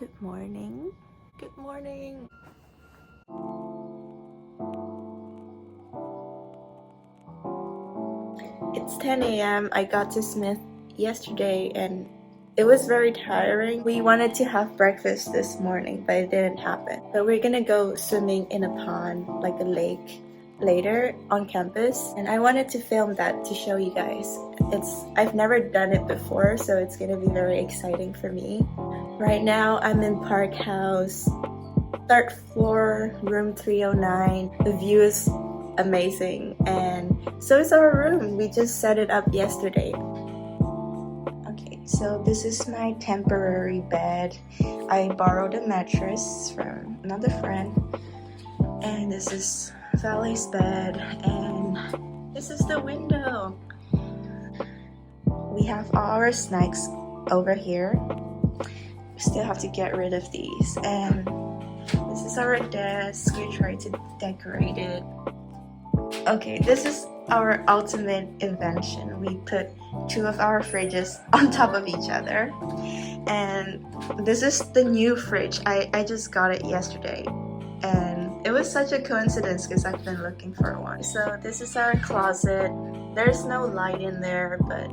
Good morning. Good morning. It's 10 a.m. I got to Smith yesterday and it was very tiring. We wanted to have breakfast this morning, but it didn't happen. But we're gonna go swimming in a pond, like a lake, later on campus. And I wanted to film that to show you guys. I've never done it before, so it's gonna be very exciting for me. Right now, I'm in Park House, third floor, room 309. The view is amazing, and so is our room. We just set it up yesterday. Okay, so this is my temporary bed. I borrowed a mattress from another friend, and this is Valley's bed, and this is the window. We have our snacks over here. We still have to get rid of these, and this is our desk. We try to decorate it. Okay, this is our ultimate invention. We put two of our fridges on top of each other, and this is the new fridge. I just got it yesterday, and it was such a coincidence because I've been looking for one. So this is our closet. There's no light in there, but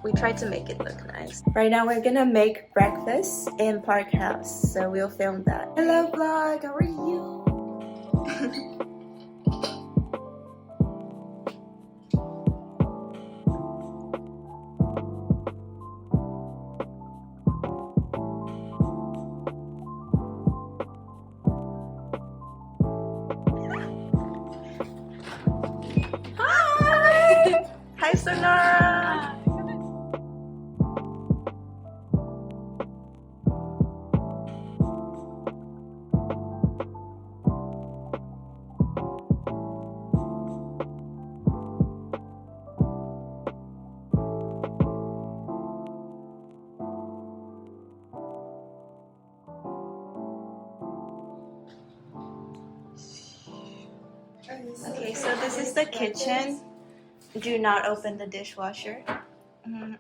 we tried to make it look nice. Right now we're gonna make breakfast in Park House, so we'll film that. Hello vlog, how are you? Hi! Hi Sonara! Okay, so this is the kitchen. Do not open the dishwasher. And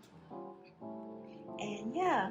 yeah.